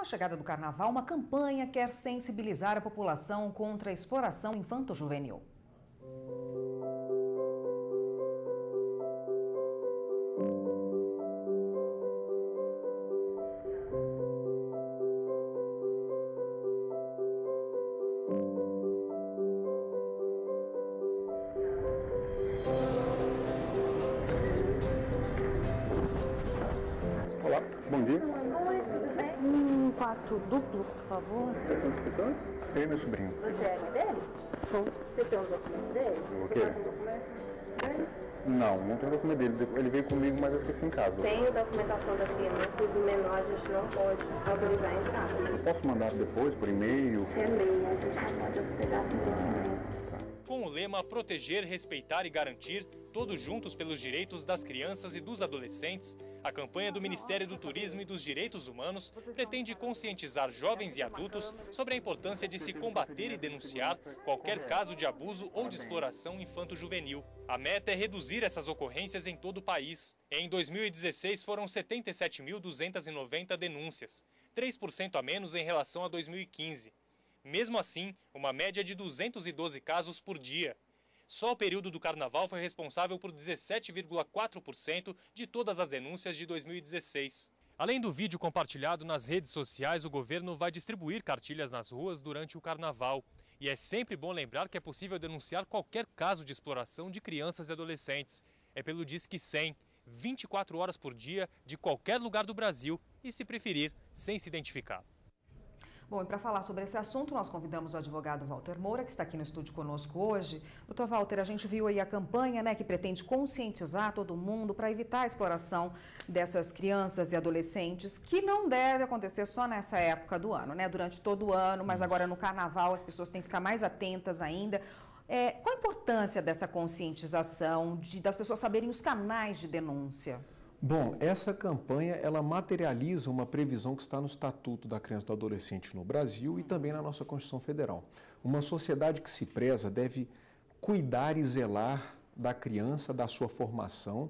a chegada do carnaval, uma campanha quer sensibilizar a população contra a exploração infanto-juvenil. Olá, bom dia. Oi, tudo bem? Um quarto duplo, por favor. Quantas pessoas? Eu e meu sobrinho. Você é dele? Sou. Você tem os documentos dele? O quê? Não tenho o documento dele. Ele veio comigo, mas eu esqueci em casa. Tem a documentação da criança e do menor, a gente não pode autorizar a entrar. Posso mandar depois, por e-mail? E-mail, a gente não pode hospedar sem documento. Com o lema Proteger, Respeitar e Garantir, todos juntos pelos direitos das crianças e dos adolescentes, a campanha do Ministério do Turismo e dos Direitos Humanos pretende conscientizar jovens e adultos sobre a importância de se combater e denunciar qualquer caso de abuso ou de exploração infanto-juvenil. A meta é reduzir essas ocorrências em todo o país. Em 2016 foram 77.290 denúncias, 3% a menos em relação a 2015. Mesmo assim, uma média de 212 casos por dia. Só o período do carnaval foi responsável por 17,4% de todas as denúncias de 2016. Além do vídeo compartilhado nas redes sociais, o governo vai distribuir cartilhas nas ruas durante o carnaval. E é sempre bom lembrar que é possível denunciar qualquer caso de exploração de crianças e adolescentes. É pelo Disque 100, 24 horas por dia, de qualquer lugar do Brasil e, se preferir, sem se identificar. Bom, e para falar sobre esse assunto, nós convidamos o advogado Walter Moura, que está aqui no estúdio conosco hoje. Doutor Walter, a gente viu aí a campanha, né, que pretende conscientizar todo mundo para evitar a exploração dessas crianças e adolescentes, que não deve acontecer só nessa época do ano, né, durante todo o ano, mas agora no carnaval as pessoas têm que ficar mais atentas ainda. Qual a importância dessa conscientização, das pessoas saberem os canais de denúncia? Bom, essa campanha, ela materializa uma previsão que está no Estatuto da Criança e do Adolescente no Brasil e também na nossa Constituição Federal. Uma sociedade que se preza deve cuidar e zelar da criança, da sua formação,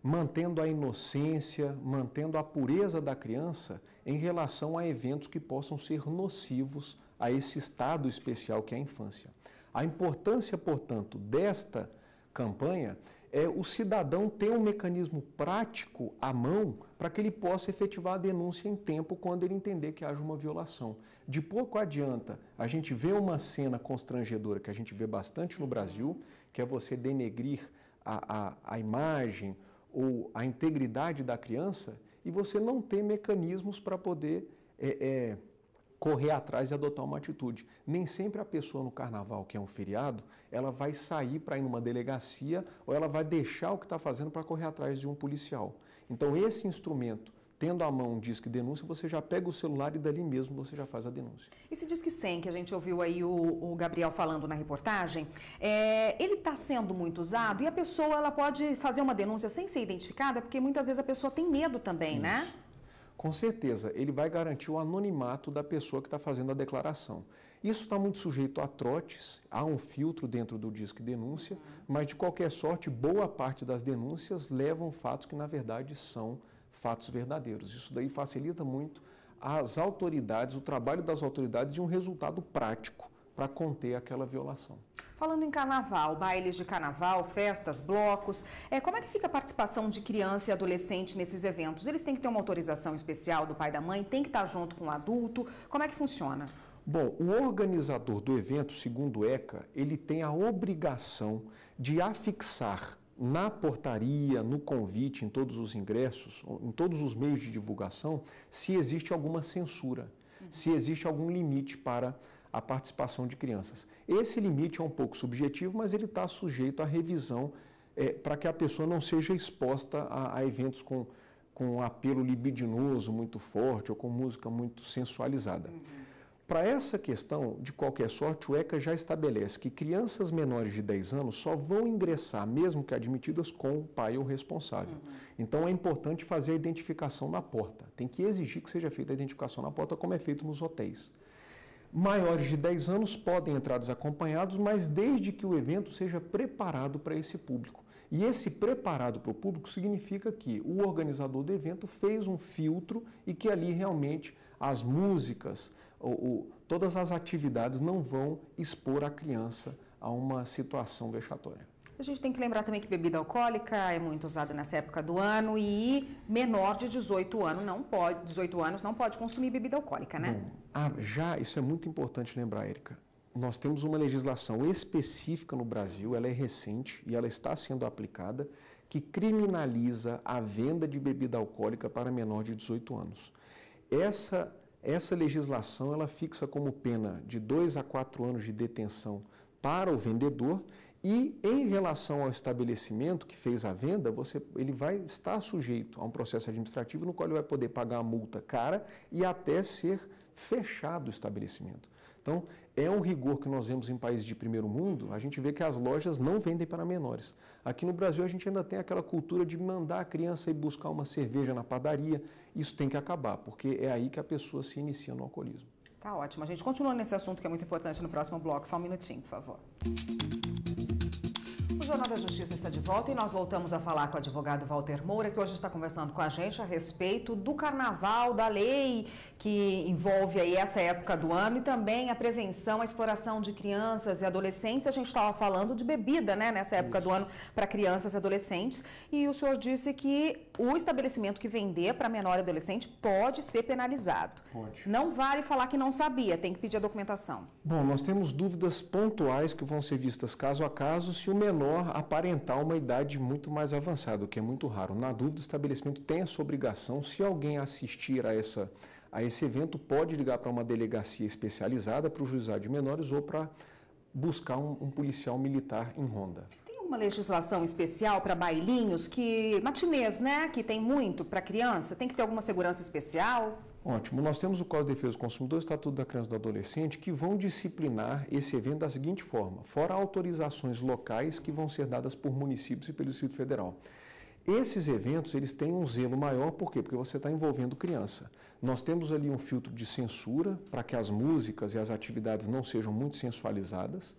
mantendo a inocência, mantendo a pureza da criança em relação a eventos que possam ser nocivos a esse estado especial que é a infância. A importância, portanto, desta campanha é o cidadão ter um mecanismo prático à mão para que ele possa efetivar a denúncia em tempo quando ele entender que haja uma violação. De pouco adianta a gente ver uma cena constrangedora que a gente vê bastante no Brasil, que é você denegrir a imagem ou a integridade da criança e você não ter mecanismos para poder correr atrás e adotar uma atitude. Nem sempre a pessoa no carnaval, que é um feriado, ela vai sair para ir numa delegacia ou ela vai deixar o que está fazendo para correr atrás de um policial. Então esse instrumento, tendo à mão um Disque Denúncia, você já pega o celular e dali mesmo você já faz a denúncia. Esse Disque 100, que a gente ouviu aí o Gabriel falando na reportagem, ele está sendo muito usado e a pessoa ela pode fazer uma denúncia sem ser identificada, porque muitas vezes a pessoa tem medo também, né? Com certeza, ele vai garantir o anonimato da pessoa que está fazendo a declaração. Isso está muito sujeito a trotes, há um filtro dentro do Disque Denúncia, mas de qualquer sorte, boa parte das denúncias levam fatos que na verdade são fatos verdadeiros. Isso daí facilita muito as autoridades, o trabalho das autoridades de um resultado prático para conter aquela violação. Falando em carnaval, bailes de carnaval, festas, blocos, como é que fica a participação de criança e adolescente nesses eventos? Eles têm que ter uma autorização especial do pai e da mãe, tem que estar junto com o adulto, como é que funciona? Bom, o organizador do evento, segundo o ECA, ele tem a obrigação de afixar na portaria, no convite, em todos os ingressos, em todos os meios de divulgação, se existe alguma censura, se existe algum limite para a participação de crianças. Esse limite é um pouco subjetivo, mas ele está sujeito à revisão para que a pessoa não seja exposta a eventos com um apelo libidinoso muito forte ou com música muito sensualizada. Para essa questão, de qualquer sorte, o ECA já estabelece que crianças menores de 10 anos só vão ingressar, mesmo que admitidas, com o pai ou responsável. Então é importante fazer a identificação na porta. Tem que exigir que seja feita a identificação na porta, como é feito nos hotéis. Maiores de 10 anos podem entrar desacompanhados, mas desde que o evento seja preparado para esse público. E esse preparado para o público significa que o organizador do evento fez um filtro e que ali realmente as músicas, todas as atividades não vão expor a criança a uma situação vexatória. A gente tem que lembrar também que bebida alcoólica é muito usada nessa época do ano e menor de 18 anos não pode consumir bebida alcoólica, né? Bom, isso é muito importante lembrar, Érica. Nós temos uma legislação específica no Brasil, ela é recente e ela está sendo aplicada, que criminaliza a venda de bebida alcoólica para menor de 18 anos. Essa legislação, ela fixa como pena de 2 a 4 anos de detenção para o vendedor e, em relação ao estabelecimento que fez a venda, ele vai estar sujeito a um processo administrativo no qual ele vai poder pagar a multa cara e até ser fechado o estabelecimento. Então, é um rigor que nós vemos em países de primeiro mundo, a gente vê que as lojas não vendem para menores. Aqui no Brasil, a gente ainda tem aquela cultura de mandar a criança ir buscar uma cerveja na padaria. Isso tem que acabar, porque é aí que a pessoa se inicia no alcoolismo. Tá ótimo. A gente continua nesse assunto que é muito importante no próximo bloco. Só um minutinho, por favor. O Jornal da Justiça está de volta e nós voltamos a falar com o advogado Walter Moura, que hoje está conversando com a gente a respeito do carnaval, da lei que envolve aí essa época do ano e também a prevenção, a exploração de crianças e adolescentes. A gente estava falando de bebida, né, nessa época do ano para crianças e adolescentes, e o senhor disse que o estabelecimento que vender para menor e adolescente pode ser penalizado. Pode. Não vale falar que não sabia, tem que pedir a documentação. Bom, nós temos dúvidas pontuais que vão ser vistas caso a caso se o menor aparentar uma idade muito mais avançada, o que é muito raro. Na dúvida, o estabelecimento tem essa obrigação, se alguém assistir a esse evento, pode ligar para uma delegacia especializada, para o juizado de menores ou para buscar um policial militar em ronda. Tem uma legislação especial para bailinhos, matinês, né, que tem muito para criança? Tem que ter alguma segurança especial? Ótimo. Nós temos o Código de Defesa do Consumidor e o Estatuto da Criança e do Adolescente que vão disciplinar esse evento da seguinte forma, fora autorizações locais que vão ser dadas por municípios e pelo Distrito Federal. Esses eventos, eles têm um zelo maior, por quê? Porque você está envolvendo criança. Nós temos ali um filtro de censura para que as músicas e as atividades não sejam muito sensualizadas.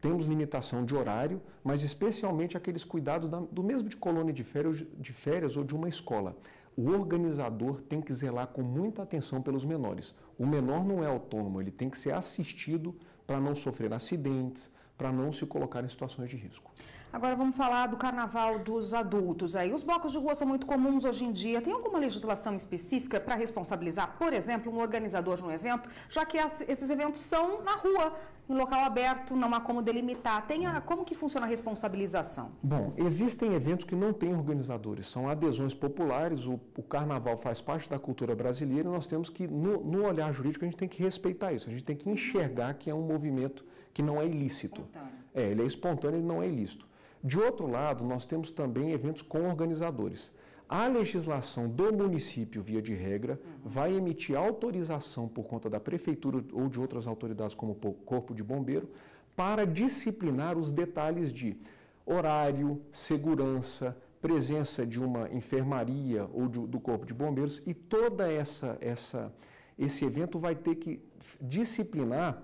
Temos limitação de horário, mas especialmente aqueles cuidados do mesmo de colônia de férias ou de uma escola. O organizador tem que zelar com muita atenção pelos menores. O menor não é autônomo, ele tem que ser assistido para não sofrer acidentes, para não se colocar em situações de risco. Agora vamos falar do carnaval dos adultos. Aí, os blocos de rua são muito comuns hoje em dia. Tem alguma legislação específica para responsabilizar, por exemplo, um organizador de um evento, já que esses eventos são na rua, em local aberto, não há como delimitar. Como que funciona a responsabilização? Bom, existem eventos que não têm organizadores, são adesões populares, o carnaval faz parte da cultura brasileira e nós temos que, no olhar jurídico, a gente tem que respeitar isso, a gente tem que enxergar que é um movimento que não é ilícito. Espontâneo. Ele é espontâneo, ele não é ilícito. De outro lado, nós temos também eventos com organizadores. A legislação do município, via de regra, vai emitir autorização por conta da prefeitura ou de outras autoridades, como o Corpo de Bombeiro, para disciplinar os detalhes de horário, segurança, presença de uma enfermaria ou do Corpo de Bombeiros, e toda esse evento vai ter que disciplinar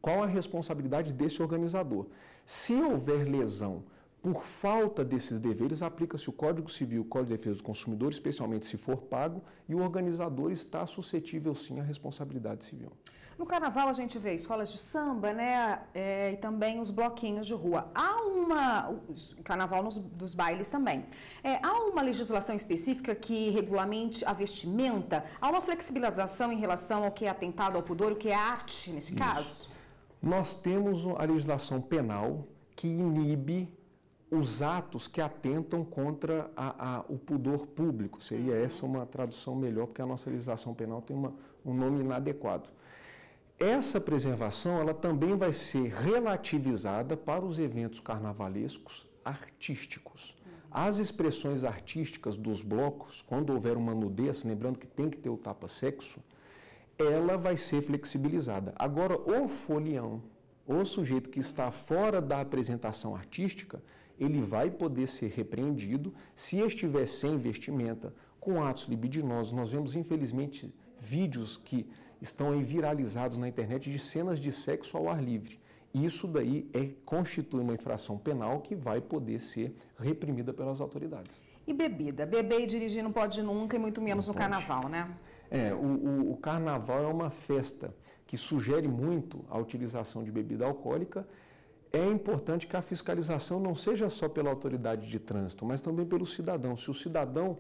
qual a responsabilidade desse organizador. Se houver lesão por falta desses deveres, aplica-se o Código Civil, o Código de Defesa do Consumidor, especialmente se for pago, e o organizador está suscetível, sim, à responsabilidade civil. No carnaval a gente vê escolas de samba, né, e também os bloquinhos de rua. O carnaval dos bailes também. Há uma legislação específica que regulamente a vestimenta? Há uma flexibilização em relação ao que é atentado ao pudor, o que é arte nesse caso? Nós temos a legislação penal que inibe os atos que atentam contra o pudor público. Seria essa uma tradução melhor, porque a nossa legislação penal tem um nome inadequado. Essa preservação ela também vai ser relativizada para os eventos carnavalescos artísticos. As expressões artísticas dos blocos, quando houver uma nudez, lembrando que tem que ter o tapa-sexo, ela vai ser flexibilizada. Agora, o folião, o sujeito que está fora da apresentação artística, ele vai poder ser repreendido se estiver sem vestimenta, com atos libidinosos. Nós vemos, infelizmente, vídeos que estão aí viralizados na internet de cenas de sexo ao ar livre. Isso daí constitui uma infração penal que vai poder ser reprimida pelas autoridades. E bebida? Beber e dirigir não pode nunca, e muito menos no carnaval, né? O carnaval é uma festa que sugere muito a utilização de bebida alcoólica. É importante que a fiscalização não seja só pela autoridade de trânsito, mas também pelo cidadão. Se o cidadão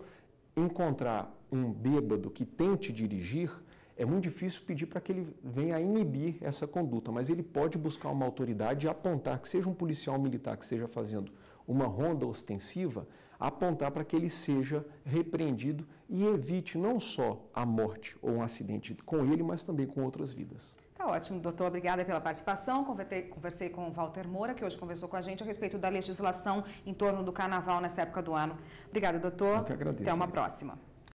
encontrar um bêbado que tente dirigir, é muito difícil pedir para que ele venha a inibir essa conduta, mas ele pode buscar uma autoridade e apontar, que seja um policial militar que esteja fazendo uma ronda ostensiva, apontar para que ele seja repreendido e evite não só a morte ou um acidente com ele, mas também com outras vidas. Tá ótimo, doutor. Obrigada pela participação. Conversei com o Walter Moura, que hoje conversou com a gente a respeito da legislação em torno do carnaval nessa época do ano. Obrigada, doutor. Eu que agradeço. Até uma próxima.